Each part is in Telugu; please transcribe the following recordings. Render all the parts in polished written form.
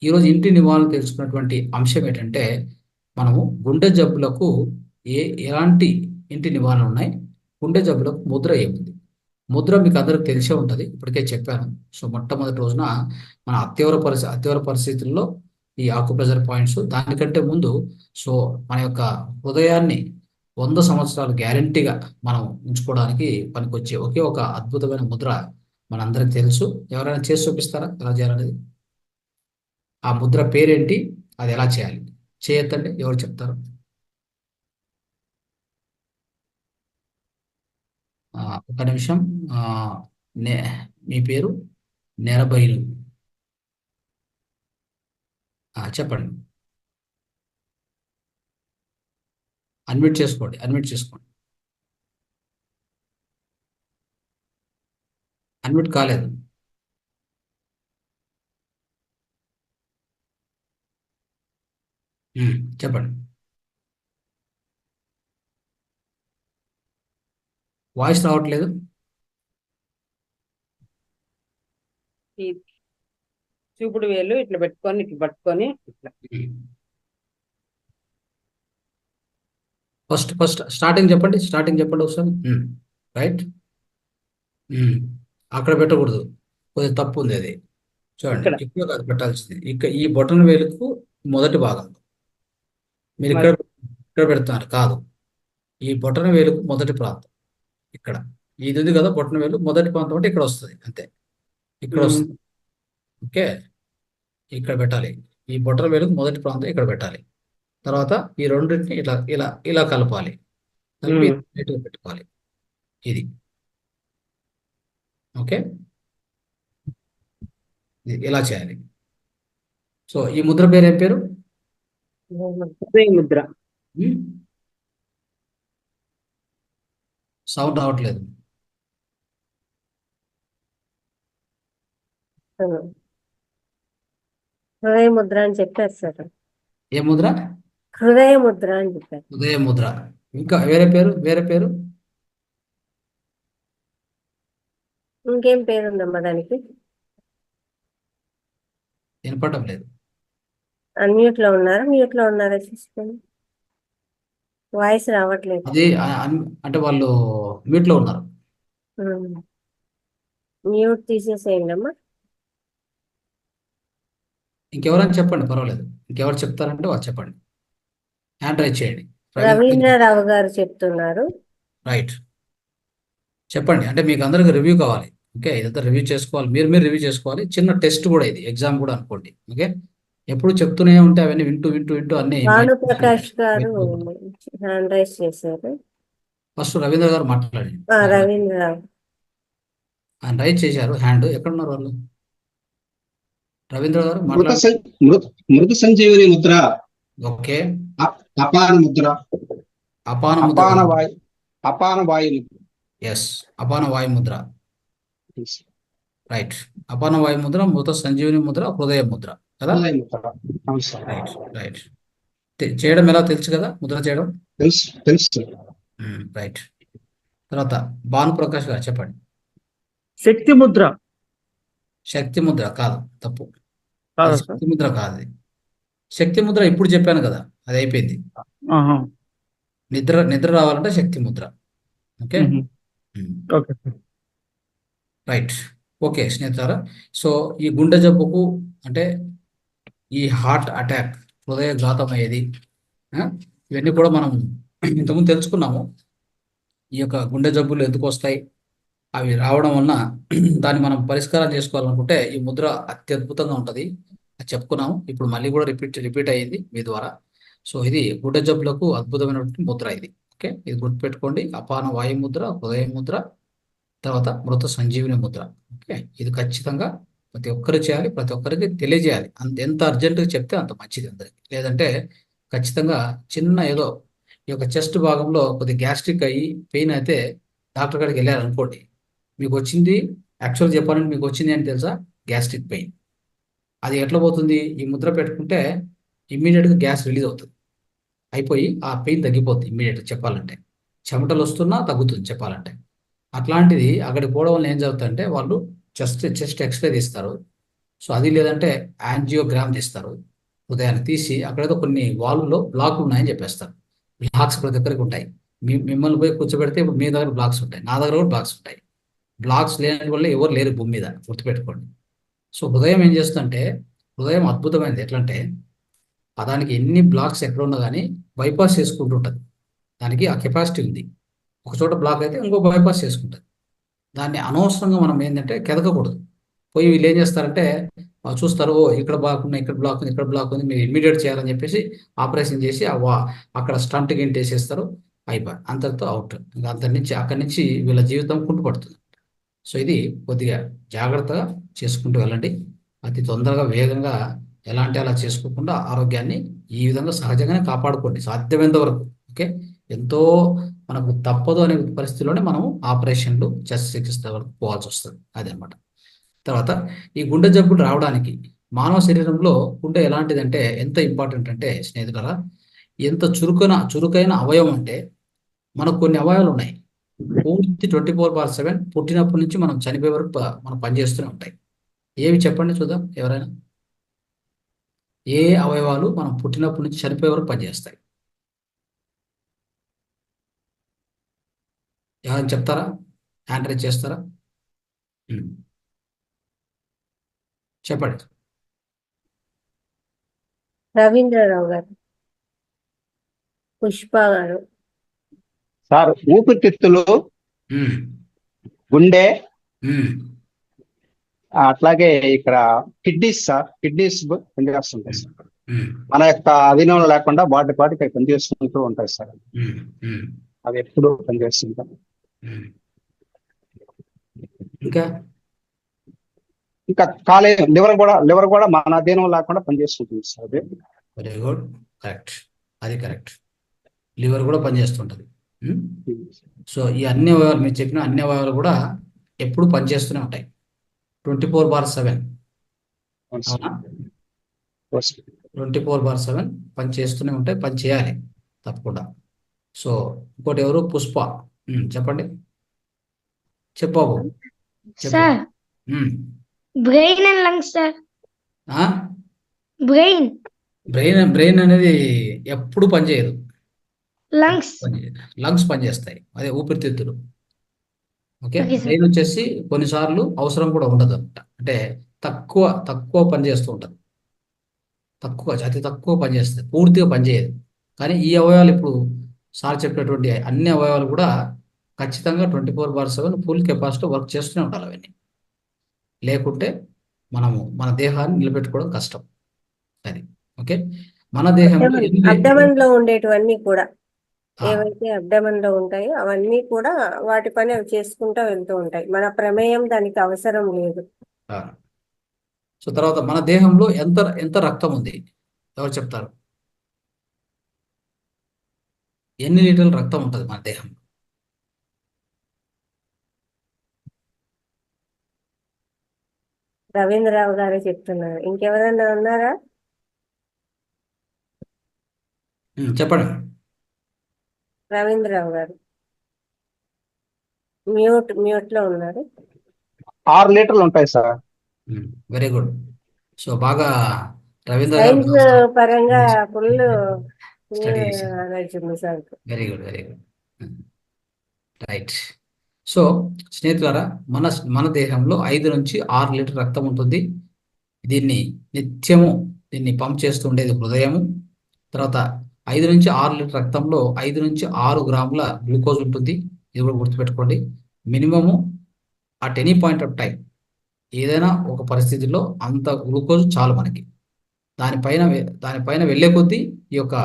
ఈరోజు ఇంటి నివారణలు తెలుసుకున్నటువంటి అంశం ఏంటంటే మనము గుండె జబ్బులకు ఎలాంటి ఇంటి నివారణ ఉన్నాయి, గుండె జబ్బులకు ముద్ర ఏముంది. ముద్ర మీకు అందరికి తెలిసే ఉంటుంది, ఇప్పటికే చెప్పాను. సో మొట్టమొదటి రోజున మన అత్యవర పరిస్థితుల్లో ఈ ఆకుప్రెజర్ పాయింట్స్, దానికంటే ముందు సో మన యొక్క హృదయాన్ని 100 సంవత్సరాలు గ్యారంటీగా మనం ఉంచుకోవడానికి పనికొచ్చే ఒకే ఒక అద్భుతమైన ముద్ర మనందరికి తెలుసు. ఎవరైనా చేసి చూపిస్తారా ఎలా చేయాలనేది? ఆ ముద్ర పేరేంటి, అది ఎలా చేయాలి? చేయొద్దండి, ఎవరు చెప్తారు? ఒక నిమిషం. ఆ, నే మీ పేరు? నెరబైలు. చెప్పండి. అన్మ్యూట్ చేసుకోండి, అన్మ్యూట్ చేసుకోండి. అన్మ్యూట్ కాలేదు. చెప్పండి. వాయిస్ రావట్లేదు. ఈ చూపుడు వేలు ఇట్లా పెట్టుకొని ఇట్లా ఫస్ట్ స్టార్టింగ్ చెప్పండి ఒకసారి. రైట్. అక్కడ పెట్టకూడదు, కొద్దిగా తప్పు ఉంది అది. చూడండి, ఇక్కడ ఇక్కడ కాదు పెట్టాల్సింది, ఇక్కడ ఈ బొటన వేలుకు మొదటి భాగం. మీరు ఇక్కడ మరి ఇక్కడ పెడుతున్నారు కాదు, ఈ బొటన వేలుకు మొదటి ప్రాంతం ఇక్కడ. ఇది ఉంది కదా బొటన వేలు, మొదటి ప్రాంతం అంటే ఇక్కడ వస్తుంది అంతే, ఇక్కడ వస్తుంది. ఓకే, ఇక్కడ పెట్టాలి. ఈ బొటన వేలుకు మొదటి ప్రాంతం ఇక్కడ పెట్టాలి. తర్వాత ఈ రెండింటిని ఇట్లా ఇలా ఇలా కలపాలి, కలిపి నీట్గా పెట్టుకోవాలి. ఇది ఓకే, ఇలా చేయాలి. సో ఈ ముద్ర పేరు ఏం పేరు? హృదయ ముద్ర. సౌండ్ రావట్లేదు. హృదయ ముద్ర అని చెప్పారు సార్. ఏ ముద్ర? హృదయ ముద్ర అని చెప్పారు. హృదయ ముద్ర. ఇంకా వేరే పేరు? ఇంకేం పేరు ఉందమ్మా దానికి? వినపడటం లేదు. అన్మ్యూట్ లో ఉన్నారా చూసుకోండి, వాయిస్ రావట్లేదు. అది అంటే వాళ్ళు మ్యూట్ లో ఉన్నారు. మ్యూట్ తీసేసేయండి అమ్మా. ఇంకెవరైనా చెప్పండి, పర్వాలేదు. ఇంకెవరు చెప్తారంటే వాళ్ళు చెప్పండి, హ్యాండ్ రైజ్ చేయండి. రవీంద్రరావు గారు చెప్తున్నారు. రైట్, చెప్పండి. అంటే మీకు అందరికి రివ్యూ కావాలి. ఓకే, ఇదంతా రివ్యూ చేసుకోవాలి, మీరు రివ్యూ చేసుకోవాలి. చిన్న టెస్ట్ కూడా ఇది, ఎగ్జామ్ కూడా అనుకోండి. ఓకే, ఎప్పుడు చెప్తూనే ఉంటే అవన్నీ వింటూ అన్ని. భానుప్రకాష్ గారు హ్యాండ్ రైజ్ చేశారు. ఫస్ట్ రవీంద్ర గారు మాట్లాడండి. రవీంద్రరావు ఆయన రైజ్ చేశారు హ్యాండ్. ఎక్కడున్నారు వాళ్ళు? రవీంద్ర గారు మృత సంజీవని ముద్ర. ఓకే, అపాన ముద్ర. అపాన వాయు. ఎస్, అపాన వాయు ముద్ర. రైట్, అపాన వాయు ముద్ర, మృత సంజీవని ముద్ర, హృదయ ముద్ర కదా? Right right. చేయడం ఎలా తెలుసు కదా, ముద్ర చేయడం తెలుసు. రైట్. తర్వాత భానుప్రకాష్ గారు చెప్పండి. శక్తి ముద్ర. శక్తి ముద్ర కాదు, తప్పు. శక్తి ముద్ర కాదు. శక్తి ముద్ర ఇప్పుడు చెప్పాను కదా, అది అయిపోయింది. నిద్ర రావాలంటే శక్తి ముద్ర. Okay right. ఓకే స్నేహితులారా, సో ఈ గుండె జబ్బుకు అంటే ఈ హార్ట్ అటాక్, హృదయఘాతం అయ్యేది, ఇవన్నీ కూడా మనం ఇంతకుముందు తెలుసుకున్నాము. ఈ యొక్క గుండె జబ్బులు ఎందుకు వస్తాయి, అవి రావడం వలన దాన్ని మనం పరిష్కారం చేసుకోవాలనుకుంటే ఈ ముద్ర అత్యద్భుతంగా ఉంటుంది, అది చెప్పుకున్నాము. ఇప్పుడు మళ్ళీ కూడా రిపీట్ అయ్యింది మీ ద్వారా. సో ఇది గుండె జబ్బులకు అద్భుతమైనటువంటి ముద్ర ఇది. ఓకే, ఇది గుర్తుపెట్టుకోండి. అపాన వాయు ముద్ర, హృదయ ముద్ర, తర్వాత మృత సంజీవిని ముద్ర. ఓకే, ఇది ఖచ్చితంగా ప్రతి ఒక్కరు చేయాలి, ప్రతి ఒక్కరికి తెలియజేయాలి. ఎంత అర్జెంటుగా చెప్తే అంత మంచిది అందరికి. లేదంటే ఖచ్చితంగా చిన్న ఏదో ఈ యొక్క చెస్ట్ భాగంలో కొద్ది గ్యాస్ట్రిక్ అయ్యి పెయిన్ అయితే డాక్టర్ గారికి వెళ్ళారు అనుకోండి, మీకు వచ్చింది, యాక్చువల్ చెప్పాలంటే మీకు వచ్చింది ఏంటి తెలుసా? Gastric pain. అది ఎట్లా పోతుంది? ఈ ముద్ర పెట్టుకుంటే ఇమ్మీడియట్గా గ్యాస్ రిలీజ్ అవుతుంది, అయిపోయి ఆ పెయిన్ తగ్గిపోతుంది ఇమ్మీడియట్గా. చెప్పాలంటే చెమటలు వస్తున్నా తగ్గుతుంది చెప్పాలంటే. అట్లాంటిది అక్కడికి పోవడం వల్ల ఏం జరుగుతుందంటే వాళ్ళు చెస్ట్ ఎక్స్రే తీస్తారు, సో అది లేదంటే యాంజియోగ్రామ్ తీస్తారు, హృదయాన్ని తీసి అక్కడేదో కొన్ని వాల్వ్లో బ్లాక్లు ఉన్నాయని చెప్పేస్తారు. బ్లాక్స్ ప్రతి ఒక్కరికి ఉంటాయి. మిమ్మల్ని పోయి కూర్చోబెడితే ఇప్పుడు మీ దగ్గర బ్లాక్స్ ఉంటాయి, నా దగ్గర కూడా బ్లాక్స్ ఉంటాయి. బ్లాక్స్ లేని వల్ల ఎవరు లేరు భూమి మీద, గుర్తుపెట్టుకోండి. సో హృదయం ఏం చేస్తుందంటే, హృదయం అద్భుతమైనది. ఎట్లంటే దానికి ఎన్ని బ్లాక్స్ ఎక్కడ ఉన్నా కానీ బైపాస్ చేసుకుంటూ ఉంటుంది. దానికి ఆ కెపాసిటీ ఉంది. ఒక చోట బ్లాక్ అయితే ఇంకో బైపాస్ చేసుకుంటుంది. దాన్ని అనవసరంగా మనం ఏంటంటే కెదకకూడదు. పోయి వీళ్ళు ఏం చేస్తారంటే చూస్తారు, ఓ ఇక్కడ బ్లాక్ ఉంది, ఇక్కడ బ్లాక్ ఉంది, ఇక్కడ బ్లాక్ ఉంది, మీరు ఇమ్మీడియట్ చేయాలని చెప్పేసి ఆపరేషన్ చేసి అక్కడ స్టంట్ గింట్ వేసేస్తారు, అయిపోయి అంతటితో అవుట్. ఇంకా అక్కడి నుంచి వీళ్ళ జీవితం కుంటుపడుతుంది. సో ఇది కొద్దిగా జాగ్రత్తగా చేసుకుంటూ వెళ్ళండి. అతి తొందరగా వేగంగా ఎలాంటి అలా చేసుకోకుండా ఆరోగ్యాన్ని ఈ విధంగా సహజంగానే కాపాడుకోండి సాధ్యమైనంత వరకు. ఓకే, ఎంతో మనకు తప్పదు అనే పరిస్థితిలోనే మనం ఆపరేషన్లు శస్త్రచికిత్స వరకు పోవాల్సి వస్తుంది. అదనమాట. తర్వాత ఈ గుండె జబ్బులు రావడానికి మానవ శరీరంలో గుండె ఎలాంటిదంటే ఎంత ఇంపార్టెంట్ అంటే స్నేహితులారా, ఎంత చురుకైన అవయవం అంటే మనకు కొన్ని అవయవాలు ఉన్నాయి పూర్తి 24/7 పుట్టినప్పటి నుంచి మనం చనిపోయే వరకు మనం పనిచేస్తూనే ఉంటాయి. ఏవి చెప్పండి చూద్దాం ఎవరైనా. ఏ అవయవాలు మనం పుట్టినప్పటి నుంచి చనిపోయే వరకు పనిచేస్తాయి? ఎవరైనా చెప్తారా? హ్యాండ్ రైజ్ చేస్తారా? చెప్పండి. రవీంద్రరావు గారు, పుష్ప గారు. సార్ ఊపిరితిత్తులు, ఉమ్, గుండె, ఉమ్, అట్లాగే ఇక్కడ కిడ్నీస్ సార్, కిడ్నీస్ పనిచేస్తుంటాయి సార్. ఉమ్, మన యొక్క అధీనంలో లేకుండా వాటికి అవి పనిచేస్తుంటూ ఉంటాయి సార్. ఉమ్, ఉమ్, అవి ఎప్పుడు పనిచేస్తుంటాయి. ఉమ్. ఇంకా ఇంకా లివర్ కూడా మన అధీనం లేకుండా పనిచేస్తుంటుంది సార్. అది వెరీ గుడ్, కరెక్ట్, అది కరెక్ట్. లివర్ కూడా పనిచేస్తుంటుంది. సో ఈ అన్ని అవయవాలు మీరు చెప్పిన అన్ని అవయవాలు కూడా ఎప్పుడు పనిచేస్తూనే ఉంటాయి 24/7. అవునా? 24/7 పని చేస్తూనే ఉంటాయి, పని చేయాలి తప్పకుండా. సో ఇంకోటి ఎవరు? పుష్ప. చెప్పండి, చెప్పావు. Sir brain and lungs sir. Brain brain అనేది ఎప్పుడు పనిచేయదు. లంగ్స్ లంగ్స్ పనిచేస్తాయి, అదే ఊపిరితిత్తులు. Okay, Okay, sir. బ్రెయిన్ వచ్చేసి కొన్నిసార్లు అవసరం కూడా ఉండదు అనమాట. అంటే తక్కువ పనిచేస్తూ ఉంటుంది, అతి తక్కువ పనిచేస్తుంది, పూర్తిగా పనిచేయదు. కానీ ఈ అవయవాలు ఇప్పుడు సార్ చెప్పినటువంటి అన్ని అవయవాలు కూడా ఖచ్చితంగా 24/7 ఫుల్ కెపాసిటీ వర్క్ చేస్తూనే ఉండాలి. అవన్నీ లేకుంటే మన దేహాన్ని నిలబెట్టుకోవడం కష్టం. అది ఓకే. మన దేహంలో అబ్డమన్ లో ఉండేటివన్నీ కూడా ఆ, ఏవైతే అబ్డమన్ లో ఉంటాయో అవన్నీ కూడా వాటి పని అవి చేసుకుంటూ వెళ్తూ ఉంటాయి. మన ప్రమేయం దానికి అవసరం లేదు. ఆ. సో తర్వాత మన దేహంలో ఎంత రక్తం ఉంది ఎవరు చెప్తారు? ఎన్ని లీటర్ల రక్తం ఉంటుంది మన దేహంలో? రవీంద్రరావు గారే చెప్తున్నారు. ఇంకెవరన్నా ఉన్నారా? చెప్పండి. రవీంద్రరావు గారు మ్యూట్ లో ఉన్నారు. 6 లీటర్లు ఉంటాయి సార్. Very good. సో బాగా రవీంద్ర గారు సైన్స్ పరంగా ఫుల్ స్టడీ చేశారు. నడిచింది sir. Very good, very good, right. So స్నేహితులారా, మన దేహంలో 5 నుంచి 6 లీటర్ రక్తం ఉంటుంది. నిత్యము దీన్ని పంప్ చేస్తూ ఉండేది హృదయము. తర్వాత 5 నుంచి 6 లీటర్ రక్తంలో 5 నుంచి 6 గ్రాముల గ్లూకోజ్ ఉంటుంది. ఇది కూడా గుర్తుపెట్టుకోండి. Minimum at any point of time ఏదైనా ఒక పరిస్థితిలో అంత గ్లూకోజ్ చాలు మనకి. దానిపైన వెళ్ళే కొద్దీ ఈ యొక్క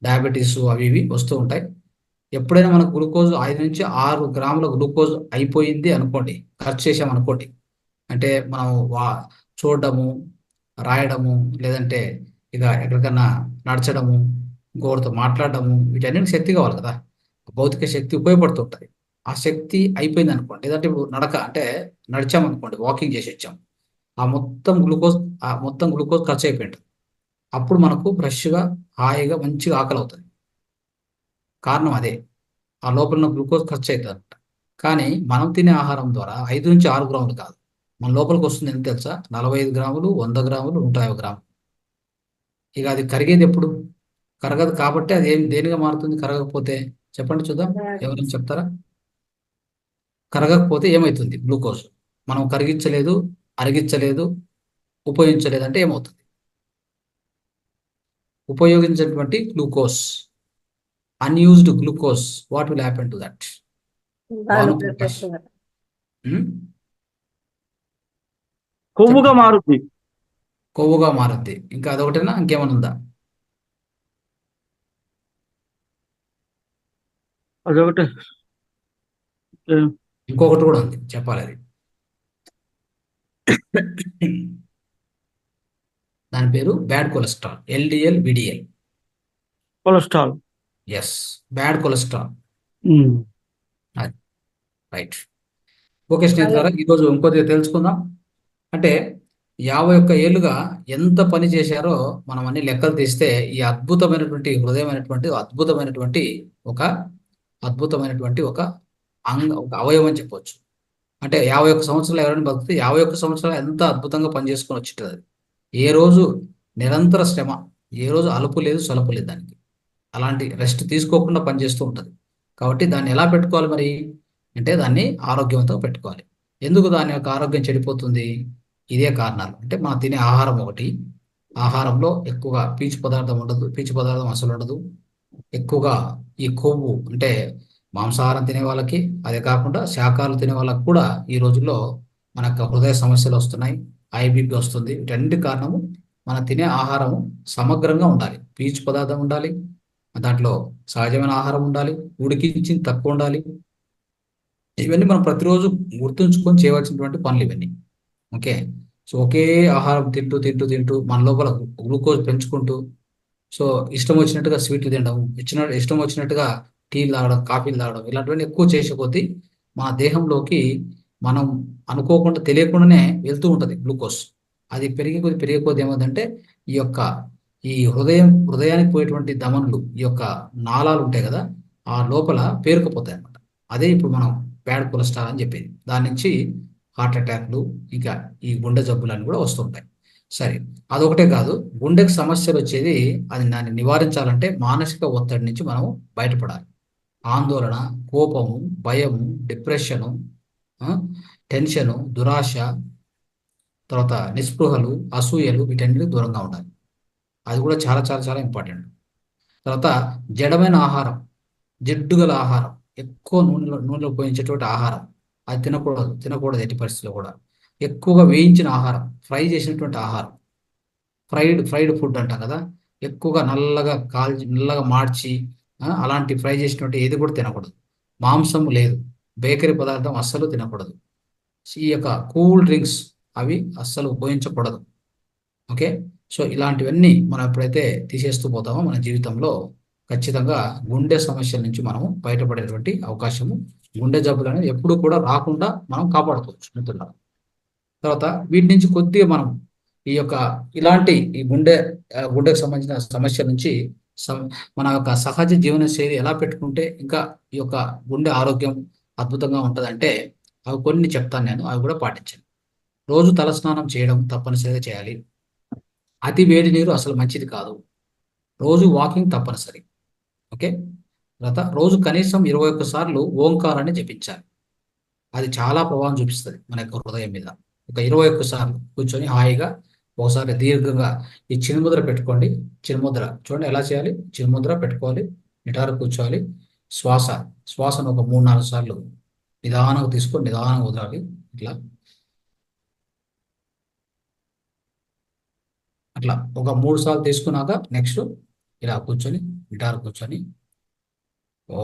డయాబెటీస్ అవి ఇవి వస్తూ ఉంటాయి. ఎప్పుడైనా మనకు గ్లూకోజ్ 5 నుంచి 6 గ్రాముల గ్లూకోజ్ అయిపోయింది అనుకోండి, ఖర్చు చేసామనుకోండి, అంటే మనం చూడడము, రాయడము, లేదంటే ఇక ఎక్కడికన్నా నడచడము, ఇంకొకరితో మాట్లాడడము, వీటన్నిటికి శక్తి కావాలి కదా. భౌతిక శక్తి ఉపయోగపడుతుంటుంది. ఆ శక్తి అయిపోయింది అనుకోండి, లేదంటే ఇప్పుడు అంటే నడిచామనుకోండి, వాకింగ్ చేసి వచ్చాం, ఆ మొత్తం గ్లూకోజ్ ఖర్చు అయిపోయింది. అప్పుడు మనకు ఫ్రెష్గా హాయిగా మంచిగా ఆకలి అవుతుంది. కారణం అదే, ఆ లోపల గ్లూకోజ్ ఖర్చు అవుతుంది అనమాట. కానీ మనం తినే ఆహారం ద్వారా 5 నుంచి 6 గ్రాములు కాదు, మన లోపలికి వస్తుంది ఎంత తెలుసా? 45 గ్రాములు, 100 గ్రాములు, 150 గ్రాములు. ఇక అది కరిగేది ఎప్పుడు? కరగదు కాబట్టి అది దేనిగా మారుతుంది కరగకపోతే? చెప్పండి చూద్దాం, ఎవరైనా చెప్తారా? కరగకపోతే ఏమవుతుంది? గ్లూకోజ్. మనం కరిగించలేదు, అరిగించలేదు, ఉపయోగించలేదు అంటే ఏమవుతుంది? ఉపయోగించినటువంటి glucose, unused glucose, what will happen to that? Bhanuprakash. కొవ్వుగా మారుద్ది. కొవ్వుగా మారుద్ది. ఇంకా అదొకటేనా, ఇంకేమైనా ఉందా? అదొకటి. ఇంకొకటి కూడా ఉంది, చెప్పాలి అది. దాని పేరు bad cholesterol, LDL VDL. Cholesterol. Yes, bad cholesterol. Um. Right. Okay స్నేహితులారా, ఈరోజు ఇంకొద్దిగా తెలుసుకుందాం. అంటే 51 ఏళ్ళుగా ఎంత పని చేశారో మనం అన్ని లెక్కలు తీస్తే ఈ అద్భుతమైనటువంటి హృదయమైనటువంటి అద్భుతమైనటువంటి ఒక అవయవం అని చెప్పొచ్చు. అంటే 51 సంవత్సరాలు ఎవరైనా బతికితే 51 సంవత్సరాలు ఎంత అద్భుతంగా పనిచేసుకొని వచ్చింటుంది అది. ఏ రోజు నిరంతర శ్రమ, ఏ రోజు అలుపు లేదు, సొలపు లేదు దానికి. అలాంటి రెస్ట్ తీసుకోకుండా పనిచేస్తూ ఉంటుంది. కాబట్టి దాన్ని ఎలా పెట్టుకోవాలి మరి అంటే దాన్ని ఆరోగ్యవంతంగా పెట్టుకోవాలి. ఎందుకు దాని యొక్క ఆరోగ్యం చెడిపోతుంది? ఇదే కారణాలు. అంటే మనం తినే ఆహారం ఒకటి, ఆహారంలో ఎక్కువగా పీచు పదార్థం ఉండదు, పీచు పదార్థం అసలు ఉండదు. ఎక్కువగా ఈ కొవ్వు అంటే మాంసాహారం తినే వాళ్ళకి, అదే కాకుండా శాకాహారం తినే వాళ్ళకి కూడా ఈ రోజుల్లో మనకు హృదయ సమస్యలు వస్తున్నాయి, ఐబీపీ వస్తుంది. వీటన్నిటి కారణము మనం తినే ఆహారము సమగ్రంగా ఉండాలి. పీచు పదార్థం ఉండాలి, దాంట్లో సహజమైన ఆహారం ఉండాలి, ఉడికించింది తక్కువ ఉండాలి. ఇవన్నీ మనం ప్రతిరోజు గుర్తుంచుకొని చేయవలసినటువంటి పనులు ఇవన్నీ. ఓకే. సో ఒకే ఆహారం తింటూ తింటూ తింటూ మన లోపల గ్లూకోజ్ పెంచుకుంటూ, సో ఇష్టం వచ్చినట్టుగా స్వీట్లు తినడం, ఇష్టం వచ్చినట్టుగా టీలు తాగడం, కాఫీలు తాగడం, ఇలాంటివన్నీ ఎక్కువ చేసే కొద్దీ మన దేహంలోకి మనం అనుకోకుండా తెలియకుండానే వెళ్తూ ఉంటుంది గ్లూకోజ్. అది పెరిగే కొద్దీ ఏమవుతుందంటే ఈ హృదయానికి పోయేటువంటి ధమనులు, ఈ యొక్క నాళాలు ఉంటాయి కదా, ఆ లోపల పేరుకుపోతాయి అన్నమాట. అదే ఇప్పుడు మనం బ్యాడ్ కొలెస్ట్రాల్ అని చెప్పేది. దాని నుంచి హార్ట్ అటాక్లు, ఇంకా ఈ గుండె జబ్బులు కూడా వస్తుంటాయి. సరే, అదొకటే కాదు, గుండెకి సమస్యలు వచ్చేది దాన్ని నివారించాలంటే మానసిక ఒత్తిడి నుంచి మనం బయటపడాలి. ఆందోళన, కోపము, భయము, డిప్రెషను, టెన్షను, దురాశ, తర్వాత నిస్పృహలు, అసూయలు, వీటన్నిటికి దూరంగా ఉండాలి. అది కూడా చాలా చాలా చాలా ఇంపార్టెంట్. తర్వాత జడమైన ఆహారం, జిడ్డుగల ఆహారం, ఎక్కువ నూనెలో పోయించేటువంటి ఆహారం అది తినకూడదు ఎట్టి పరిస్థితుల్లో కూడా. ఎక్కువగా వేయించిన ఆహారం, ఫ్రై చేసినటువంటి ఆహారం, ఫ్రైడ్ ఫుడ్ అంటాం కదా, ఎక్కువగా నల్లగా మార్చి అలాంటి ఫ్రై చేసినటువంటి ఏది కూడా తినకూడదు. మాంసం లేదు, బేకరీ పదార్థం అస్సలు తినకూడదు. ఈ యొక్క కూల్ డ్రింక్స్ అవి అస్సలు ఉపయోగించకూడదు. ఓకే. సో ఇలాంటివన్నీ మనం ఎప్పుడైతే తీసేస్తూ పోతామో మన జీవితంలో ఖచ్చితంగా గుండె సమస్యల నుంచి మనము బయటపడేటువంటి అవకాశము, గుండె జబ్బులు అనేవి ఎప్పుడూ కూడా రాకుండా మనం కాపాడుకోవచ్చు మిత్రులారా. తర్వాత వీటి నుంచి కొద్దిగా మనం ఇలాంటి ఈ గుండెకు సంబంధించిన సమస్యల నుంచి మన యొక్క సహజ జీవన శైలి ఎలా పెట్టుకుంటే ఇంకా ఈ యొక్క గుండె ఆరోగ్యం అద్భుతంగా ఉంటుందంటే అవి కొన్ని చెప్తాను నేను, అవి కూడా పాటించండి. రోజు తలస్నానం చేయడం తప్పనిసరిగా చేయాలి. అతి వేడి నీరు అసలు మంచిది కాదు. రోజు వాకింగ్ తప్పనిసరి. ఓకే. తర్వాత రోజు కనీసం 21 సార్లు ఓంకారాన్ని జపించాలి. అది చాలా ప్రభావం చూపిస్తుంది మన యొక్క హృదయం మీద. ఒక 21 సార్లు కూర్చొని హాయిగా ఒకసారి దీర్ఘంగా ఈ చిన్ముద్ర పెట్టుకోండి. చిన్ముద్ర చూడండి ఎలా చేయాలి. చిన్ముద్ర పెట్టుకోవాలి, నిటారు కూర్చోవాలి. శ్వాసను ఒక 3-4 సార్లు నిదానంగా తీసుకొని నిదానంగా వదలాలి. అట్లా ఒక 3 సార్లు తీసుకున్నాక నెక్స్ట్ ఇలా కూర్చొని గిటార్ కూర్చొని ఓ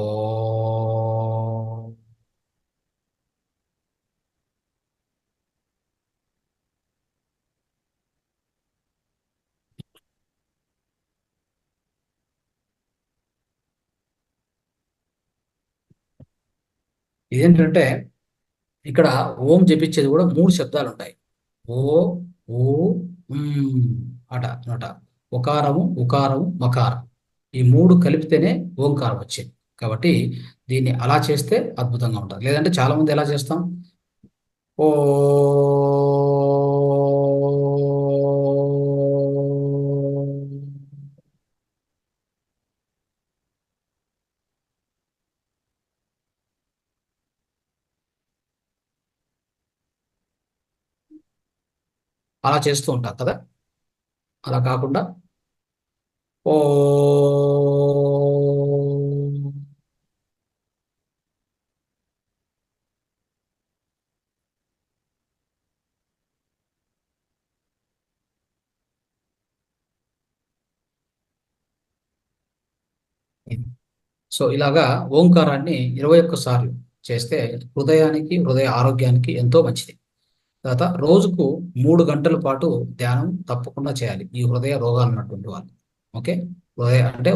ఇదేంటంటే ఇక్కడ ఓం జపించేది కూడా 3 శబ్దాలు ఉంటాయి. ఓ ఓ అట ఒకారము, ఉకారము, మకారం, ఈ 3 కలిపితేనే ఓంకారం వచ్చింది. కాబట్టి దీన్ని అలా చేస్తే అద్భుతంగా ఉంటుంది. లేదంటే చాలా మంది ఎలా చేస్తాం, ఓ అలా చేస్తూ ఉంటాం కదా. అలా కాకుండా ఓ సో ఇలాగా ఓంకారాన్ని 21 సార్లు చేస్తే హృదయ ఆరోగ్యానికి ఎంతో మంచిది. తర్వాత రోజుకు 3 గంటల పాటు ధ్యానం తప్పకుండా చేయాలి ఈ హృదయ రోగాలు ఉన్నటువంటి వాళ్ళు. ఓకే,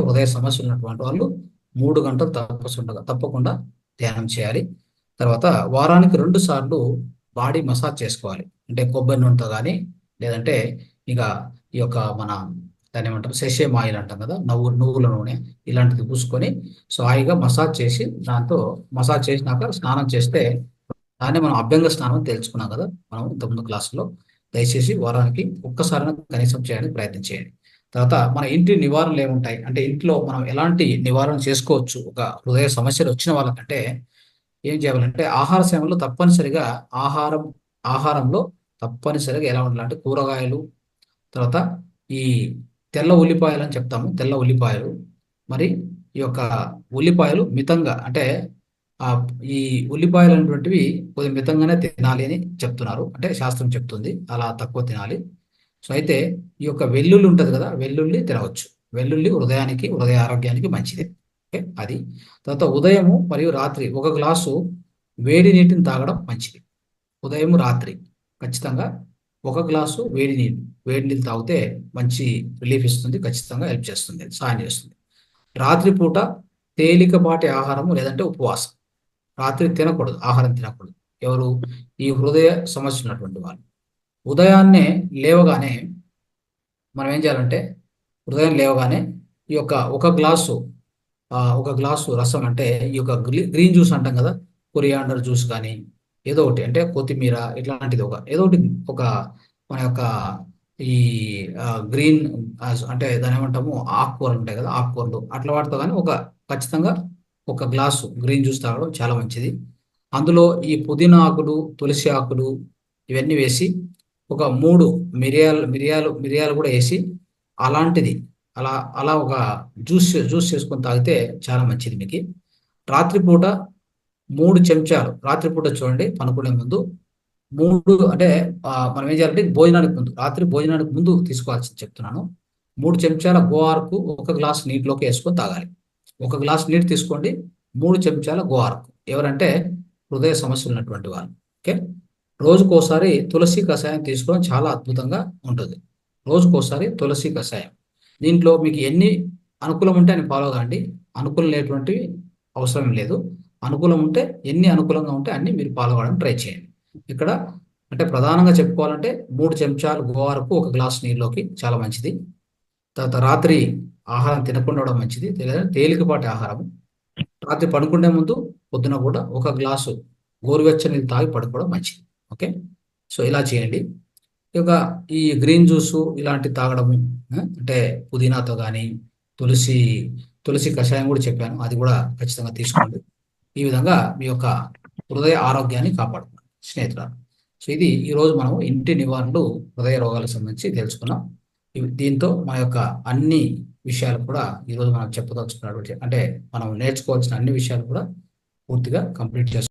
హృదయ సమస్య ఉన్నటువంటి వాళ్ళు 3 గంటలు తప్పకుండా ధ్యానం చేయాలి. తర్వాత వారానికి 2 సార్లు బాడీ మసాజ్ చేసుకోవాలి. అంటే కొబ్బరి నూనెతో కానీ, లేదంటే ఇక ఈ యొక్క మన దాన్ని ఏమంటారు సెసేమ్ ఆయిల్ అంటాం కదా, నువ్వుల నూనె, ఇలాంటిది పూసుకొని సో హాయిగా మసాజ్ చేసి, దాంతో మసాజ్ చేసినాక స్నానం చేస్తే, దాన్ని మనం అభ్యంగ స్నానం తెలుసుకున్నాం కదా మనం ఇంతకుముందు క్లాసులో. దయచేసి వారానికి ఒక్కసారైనా కనీసం చేయడానికి ప్రయత్నం చేయండి. తర్వాత మన ఇంటి నివారణలు ఏముంటాయి అంటే, ఇంట్లో మనం ఎలాంటి నివారణ చేసుకోవచ్చు ఒక హృదయ సమస్యలు వచ్చిన వాళ్ళకంటే ఏం చేయాలంటే, ఆహార సమయంలో తప్పనిసరిగా ఆహారంలో తప్పనిసరిగా ఎలా ఉండాలంటే కూరగాయలు, తర్వాత ఈ తెల్ల ఉల్లిపాయలు అని చెప్తాము, తెల్ల ఉల్లిపాయలు, మరి ఈ యొక్క ఉల్లిపాయలు మితంగా, అంటే ఈ ఉల్లిపాయలు అనేటువంటివి కొద్దిగా మితంగానే తినాలి అని చెప్తున్నారు, అంటే శాస్త్రం చెప్తుంది అలా తక్కువ తినాలి. సో అయితే ఈ యొక్క వెల్లుల్లి ఉంటుంది కదా, వెల్లుల్లి తినవచ్చు. వెల్లుల్లి హృదయ ఆరోగ్యానికి మంచిది. ఓకే, అది. తర్వాత ఉదయము మరియు రాత్రి 1 గ్లాసు వేడి నీటిని తాగడం మంచిది. ఉదయం రాత్రి ఖచ్చితంగా 1 గ్లాసు వేడి నీళ్ళు తాగితే మంచి రిలీఫ్ ఇస్తుంది, ఖచ్చితంగా హెల్ప్ చేస్తుంది, సాయం చేస్తుంది. రాత్రిపూట తేలికపాటి ఆహారము లేదంటే ఉపవాసం. రాత్రి తినకూడదు, ఆహారం తినకూడదు ఎవరు, ఈ హృదయ సమస్య ఉన్నటువంటి వాళ్ళు. ఉదయాన్నే లేవగానే మనం ఏం చేయాలంటే, ఉదయం లేవగానే ఈ యొక్క 1 గ్లాసు రసం, అంటే ఈ యొక్క గ్రీన్ జ్యూస్ అంటాం కదా, కొరియాండర్ జ్యూస్ కానీ ఏదో ఒకటి, అంటే కొత్తిమీర ఇట్లాంటిది ఏదో ఒకటి, మన యొక్క ఈ గ్రీన్ అంటే దాని ఏమంటాము ఆకుకూరలు ఉంటాయి కదా, ఆకుకూరలు అట్లా వాటితో కానీ ఖచ్చితంగా 1 గ్లాసు గ్రీన్ జ్యూస్ తాగడం చాలా మంచిది. అందులో ఈ పుదీనా ఆకులు, తులసి ఆకులు ఇవన్నీ వేసి ఒక 3 మిరియాలు కూడా వేసి అలాంటిది అలా ఒక జ్యూస్ చేసుకొని తాగితే చాలా మంచిది మీకు. రాత్రిపూట 3 చెంచాలు, రాత్రిపూట చూడండి పనుకునే ముందు 3, అంటే మనం ఏం చేయాలంటే రాత్రి భోజనానికి ముందు తీసుకోవాల్సింది చెప్తున్నాను. 3 చెంచాల గోఆర్కు 1 గ్లాస్ నీటిలోకి వేసుకొని తాగాలి. 1 గ్లాస్ నీరు తీసుకోండి, 3 చెంచాల గోఆర్కు. ఎవరంటే హృదయ సమస్యలు ఉన్నటువంటి వాళ్ళు. ఓకే, రోజుకోసారి తులసి కషాయం తీసుకోవడం చాలా అద్భుతంగా ఉంటుంది. రోజుకోసారి తులసి కషాయం. దీంట్లో మీకు ఎన్ని అనుకూలం ఉంటే అని ఫాలో కాండి, అనుకూలం లేనటువంటివి అవసరం లేదు. అనుకూలం ఉంటే, ఎన్ని అనుకూలంగా ఉంటే అన్ని మీరు ఫాలో అవ్వడానికి ట్రై చేయండి. ఇక్కడ అంటే ప్రధానంగా చెప్పుకోవాలంటే 3 చెంచాలు గోవారకు 1 గ్లాస్ నీళ్ళలోకి చాలా మంచిది. తర్వాత రాత్రి ఆహారం తినకుండా ఉండడం మంచిది, తేలికపాటి ఆహారం. రాత్రి పడుకునే ముందు పొద్దున కూడా 1 గ్లాసు గోరువెచ్చని నీళ్ళు తాగి పడుకోవడం మంచిది. ఓకే, సో ఇలా చేయండి. ఇక ఈ గ్రీన్ జ్యూసు ఇలాంటి తాగడము, అంటే పుదీనాతో కానీ, తులసి కషాయం కూడా చెప్పాను, అది కూడా ఖచ్చితంగా తీసుకోండి. ఈ విధంగా మీ యొక్క హృదయ ఆరోగ్యాన్ని కాపాడుకోండి స్నేహితులారా. సో ఇది ఈరోజు మనం ఇంటి నివారణలు హృదయ రోగాలకు సంబంధించి తెలుసుకున్నాం. దీంతో మన యొక్క అన్ని విషయాలు కూడా ఈరోజు మనం చెప్పదలుచుకున్నటువంటి, అంటే మనం నేర్చుకోవాల్సిన అన్ని విషయాలు కూడా పూర్తిగా కంప్లీట్ చేసుకున్నాం.